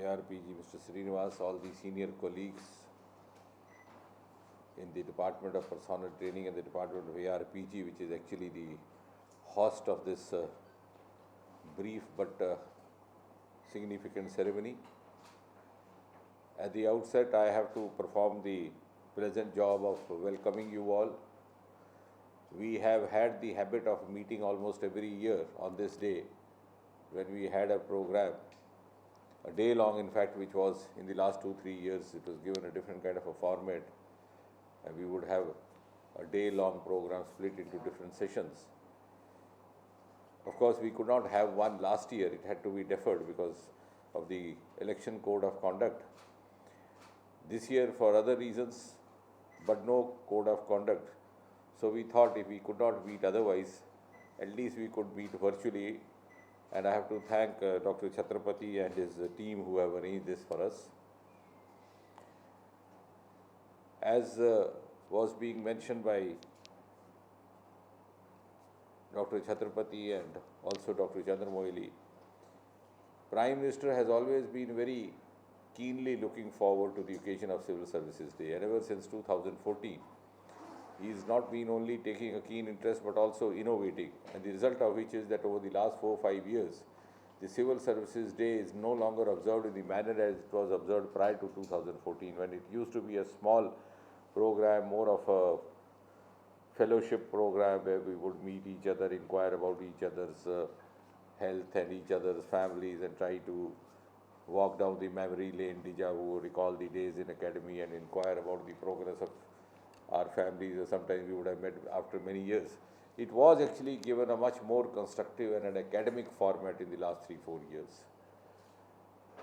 ARPG, Mr. Srinivas, all the senior colleagues in the Department of Personnel Training and the Department of ARPG, which is actually the host of this brief but significant ceremony. At the outset, I have to perform the pleasant job of welcoming you all. We have had the habit of meeting almost every year on this day when we had a program, a day long in fact, which was in the last 2-3 years, it was given a different kind of a format, and we would have a day long program split into different sessions. Of course, we could not have one last year, it had to be deferred because of the election code of conduct. This year for other reasons, but no code of conduct. So we thought if we could not meet otherwise, at least we could meet virtually. And I have to thank Dr. Chhatrapati and his team who have arranged this for us. As was being mentioned by Dr. Chhatrapati and also Dr. Chandramouli, Prime Minister has always been very keenly looking forward to the occasion of Civil Services Day, and ever since 2014. He has not been only taking a keen interest but also innovating, and the result of which is that over the last 4 or 5 years, the Civil Services Day is no longer observed in the manner as it was observed prior to 2014, when it used to be a small program, more of a fellowship program where we would meet each other, inquire about each other's health and each other's families, and try to walk down the memory lane, deja vu, recall the days in academy and inquire about the progress of our families. Sometimes we would have met after many years. It was actually given a much more constructive and an academic format in the last 3-4 years.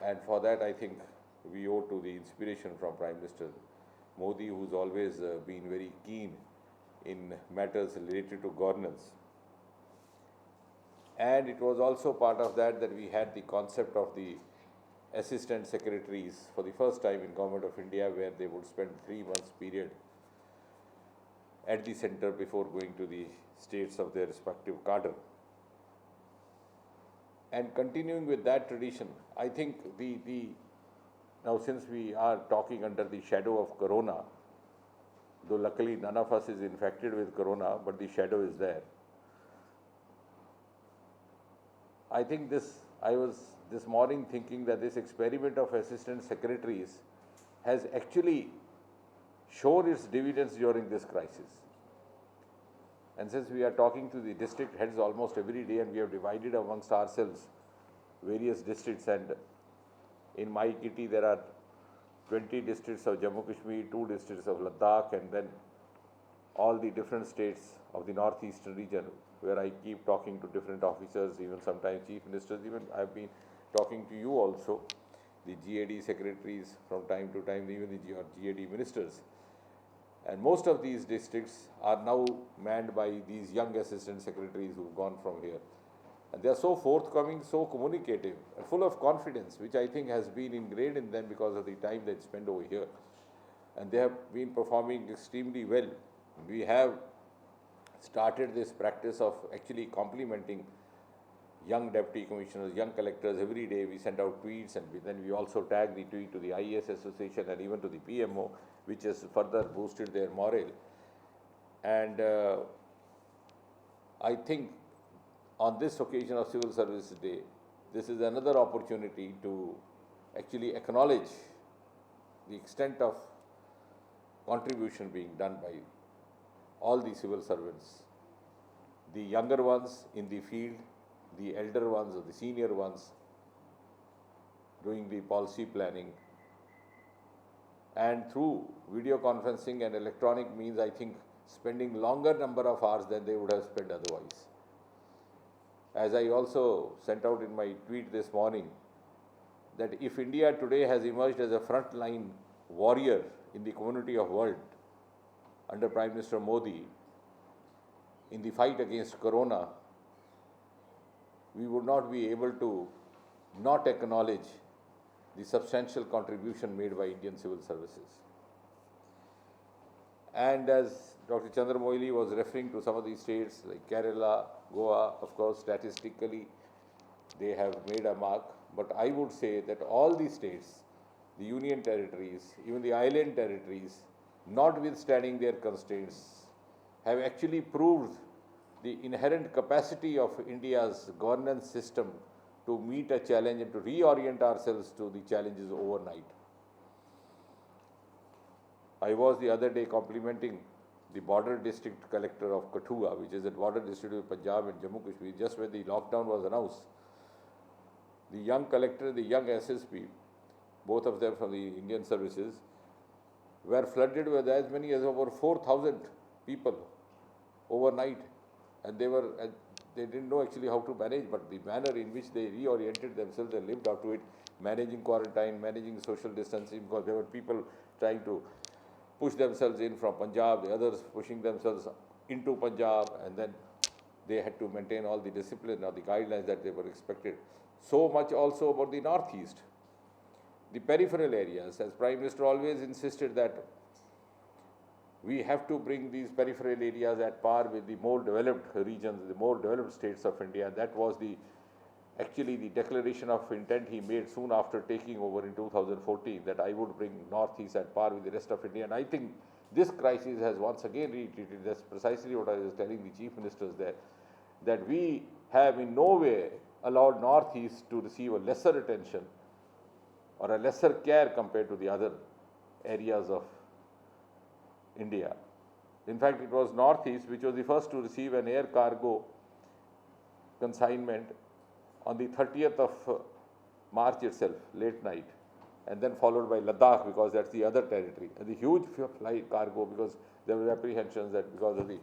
And for that, I think we owe to the inspiration from Prime Minister Modi, who's always been very keen in matters related to governance. And it was also part of that we had the concept of the assistant secretaries for the first time in Government of India, where they would spend 3 months period at the center before going to the states of their respective cadre. And continuing with that tradition, I think now since we are talking under the shadow of Corona, though luckily none of us is infected with Corona, but the shadow is there. I think I was this morning thinking that this experiment of assistant secretaries has actually shown its dividends during this crisis. And since we are talking to the district heads almost every day, and we have divided amongst ourselves various districts, and in my kitty there are 20 districts of Jammu Kashmir, 2 districts of Ladakh, and then all the different states of the northeastern region, where I keep talking to different officers, even sometimes chief ministers, even I have been talking to you also, the GAD secretaries from time to time, even the GAD ministers. And most of these districts are now manned by these young assistant secretaries who have gone from here. And they are so forthcoming, so communicative, and full of confidence, which I think has been ingrained in them because of the time they spend over here. And they have been performing extremely well. We have started this practice of actually complimenting young deputy commissioners, young collectors. Every day we send out tweets, and then we also tag the tweet to the IAS Association and even to the PMO, which has further boosted their morale. And I think on this occasion of Civil Services Day, this is another opportunity to actually acknowledge the extent of contribution being done by all the civil servants, the younger ones in the field, the elder ones or the senior ones doing the policy planning, and through video conferencing and electronic means, I think spending longer number of hours than they would have spent otherwise. As I also sent out in my tweet this morning, that if India today has emerged as a frontline warrior in the community of world under Prime Minister Modi in the fight against Corona, we would not be able to not acknowledge the substantial contribution made by Indian civil services. And as Dr. Chandramouli was referring to some of these states like Kerala, Goa, of course, statistically, they have made a mark. but I would say that all the states, the union territories, even the island territories, notwithstanding their constraints, have actually proved the inherent capacity of India's governance system to meet a challenge and to reorient ourselves to the challenges overnight. I was the other day complimenting the border district collector of Kathua, which is a border district of Punjab and Jammu Kashmir, just when the lockdown was announced. The young collector, the young SSP, both of them from the Indian services, were flooded with as many as over 4,000 people overnight, and they didn't know actually how to manage, but the manner in which they reoriented themselves and lived up to it, managing quarantine, managing social distancing, because there were people trying to push themselves in from Punjab, the others pushing themselves into Punjab, and then they had to maintain all the discipline or the guidelines that they were expected. So much also about the Northeast, the peripheral areas, as Prime Minister always insisted that we have to bring these peripheral areas at par with the more developed regions, the more developed states of India. That was actually the declaration of intent he made soon after taking over in 2014, that I would bring Northeast at par with the rest of India. And I think this crisis has once again reiterated, that's precisely what I was telling the chief ministers there, that we have in no way allowed Northeast to receive a lesser attention or a lesser care compared to the other areas of India. In fact, it was Northeast which was the first to receive an air cargo consignment on the 30th of March itself, late night, and then followed by Ladakh, because that's the other territory. And the huge flight cargo, because there were apprehensions that because of the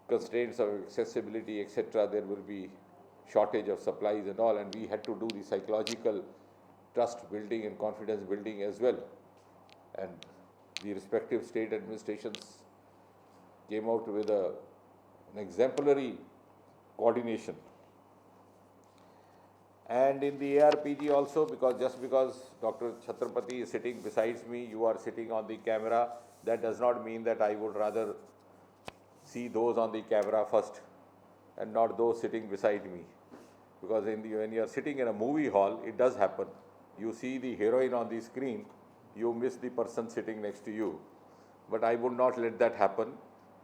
constraints of accessibility, etc., there will be shortage of supplies and all, and we had to do the psychological trust building and confidence building as well. And the respective state administrations came out with an exemplary coordination. And in the ARPG also, just because Dr. Chhatrapati is sitting besides me, you are sitting on the camera, that does not mean that I would rather see those on the camera first and not those sitting beside me. Because when you are sitting in a movie hall, it does happen. You see the heroine on the screen, you miss the person sitting next to you. But I would not let that happen.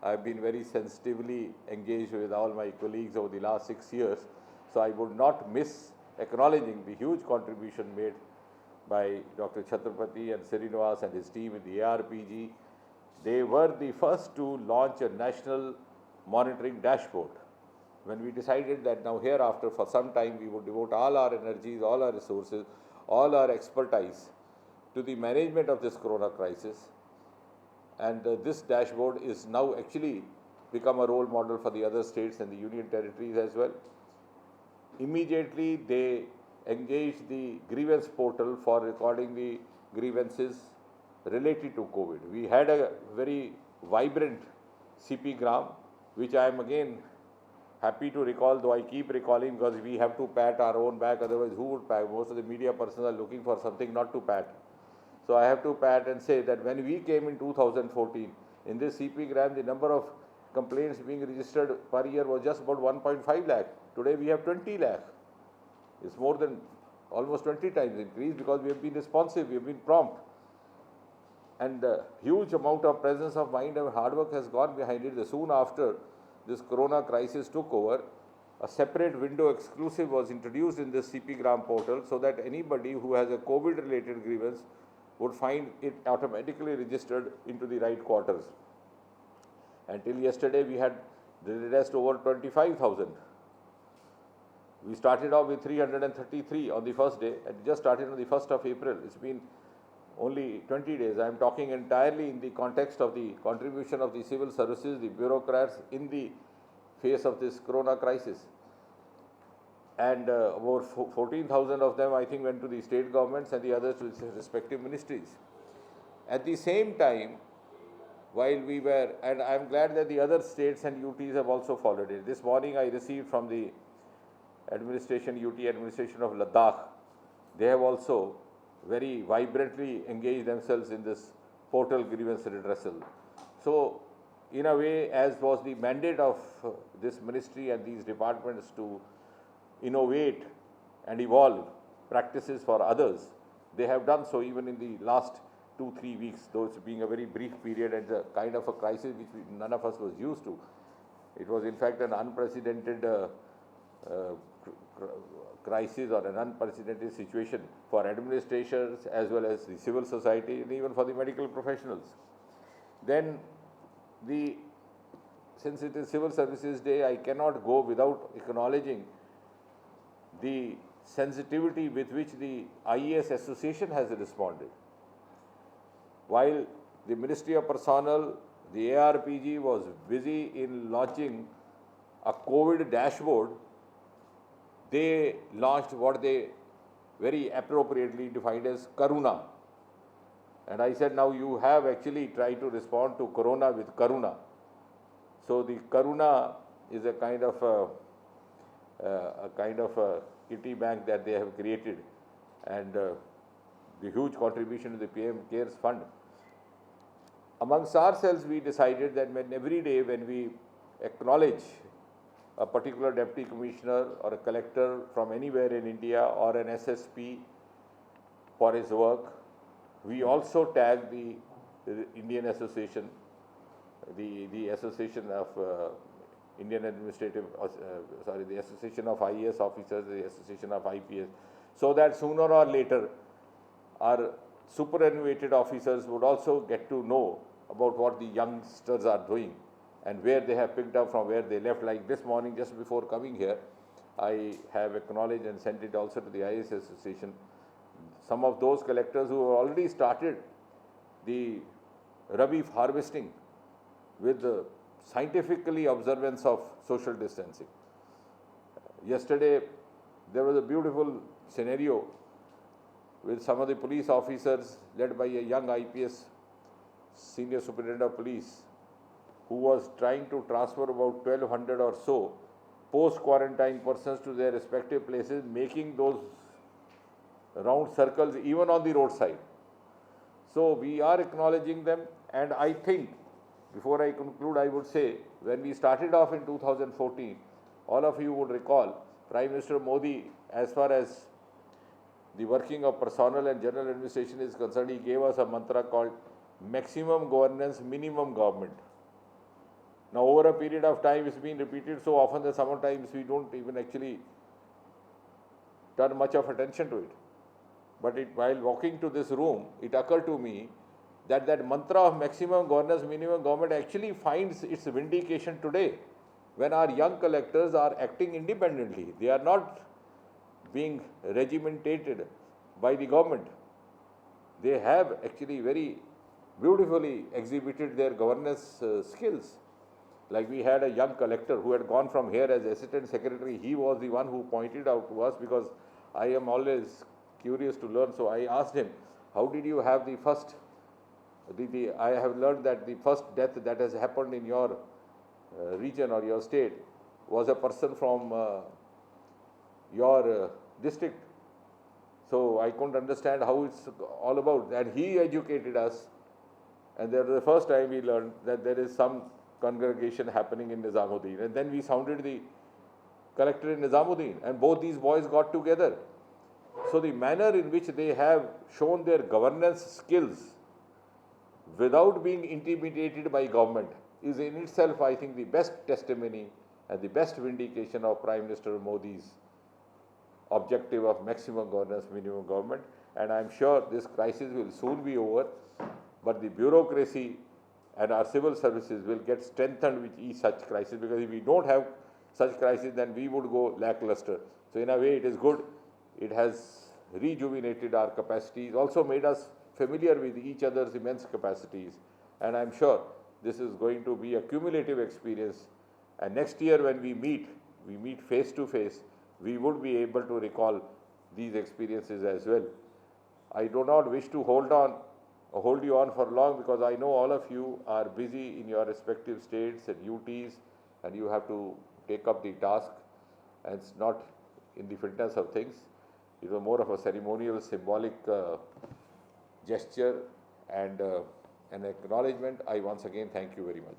I've been very sensitively engaged with all my colleagues over the last 6 years, so I would not miss acknowledging the huge contribution made by Dr. Chhatrapati and Srinivas and his team in the ARPG. They were the first to launch a national monitoring dashboard. When we decided that now hereafter for some time we would devote all our energies, all our resources, all our expertise to the management of this corona crisis, and this dashboard is now actually become a role model for the other states and the union territories as well. Immediately they engaged the grievance portal for recording the grievances related to COVID. We had a very vibrant CP Gram, which I am again happy to recall, though I keep recalling because we have to pat our own back, otherwise who would pat? Most of the media persons are looking for something not to pat. So I have to pat and say that when we came in 2014, in this CP Gram, the number of complaints being registered per year was just about 1.5 lakh. Today we have 20 lakh. It's more than almost 20 times increase because we have been responsive, we have been prompt. And a huge amount of presence of mind and hard work has gone behind it. Soon after this corona crisis took over, a separate window exclusive was introduced in this CP Gram portal so that anybody who has a COVID related grievance would find it automatically registered into the right quarters. Until yesterday we had redressed over 25,000. We started off with 333 on the first day and just started on the 1st of April. It's been only 20 days. I am talking entirely in the context of the contribution of the civil services, the bureaucrats in the face of this corona crisis. And about 14,000 of them I think went to the state governments and the others to the respective ministries. At the same time, while we were, and I am glad that the other states and UTs have also followed it. This morning I received from the UT administration of Ladakh. They have also very vibrantly engaged themselves in this portal grievance redressal. So, in a way, as was the mandate of this ministry and these departments to innovate and evolve, practices for others. They have done so even in the last 2-3 weeks, though it's being a very brief period and a kind of a crisis which none of us was used to. It was in fact an unprecedented crisis or an unprecedented situation for administrators as well as the civil society and even for the medical professionals. Then since it is Civil Services Day, I cannot go without acknowledging the sensitivity with which the IAS Association has responded. While the Ministry of Personnel, the ARPG was busy in launching a COVID dashboard, they launched what they very appropriately defined as Karuna. And I said, now you have actually tried to respond to Corona with Karuna. So the Karuna is a kind of a kitty bank that they have created, and the huge contribution to the PM Cares Fund. Amongst ourselves, we decided that every day when we acknowledge a particular deputy commissioner or a collector from anywhere in India or an SSP for his work, we also tag the Indian Association, the Association of Indian Administrative, the Association of IAS Officers, the Association of IPS, so that sooner or later our superannuated officers would also get to know about what the youngsters are doing and where they have picked up from where they left. Like this morning, just before coming here, I have acknowledged and sent it also to the IAS Association. Some of those collectors who have already started the Rabi harvesting with the scientifically observance of social distancing. Yesterday, there was a beautiful scenario with some of the police officers led by a young IPS senior superintendent of police who was trying to transfer about 1,200 or so post-quarantine persons to their respective places, making those round circles even on the roadside. So we are acknowledging them, and I think, before I conclude, I would say, when we started off in 2014, all of you would recall, Prime Minister Modi, as far as the working of personnel and general administration is concerned, he gave us a mantra called maximum governance, minimum government. Now, over a period of time, it's been repeated so often that sometimes we don't even actually turn much of attention to it. But while walking to this room, it occurred to me that that mantra of maximum governance, minimum government actually finds its vindication today when our young collectors are acting independently. They are not being regimentated by the government. They have actually very beautifully exhibited their governance skills. Like we had a young collector who had gone from here as assistant secretary. He was the one who pointed out to us, because I am always curious to learn. So I asked him, how did you have the first, I have learned that the first death that has happened in your region or your state was a person from your district. So I couldn't understand how it's all about. And he educated us. And that was the first time we learned that there is some congregation happening in Nizamuddin. And then we sounded the collector in Nizamuddin, and both these boys got together. So the manner in which they have shown their governance skills without being intimidated by government is in itself, I think, the best testimony and the best vindication of Prime Minister Modi's objective of maximum governance, minimum government. And I am sure this crisis will soon be over, but the bureaucracy and our civil services will get strengthened with each such crisis, because if we don't have such crisis, then we would go lackluster. So in a way, it is good. It has rejuvenated our capacities, also made us familiar with each other's immense capacities. And I'm sure this is going to be a cumulative experience. And next year when we meet face to face, we would be able to recall these experiences as well. I do not wish to hold you on for long, because I know all of you are busy in your respective states and duties, and you have to take up the task, and it's not in the fitness of things. It was more of a ceremonial, symbolic gesture and an acknowledgement. I once again thank you very much.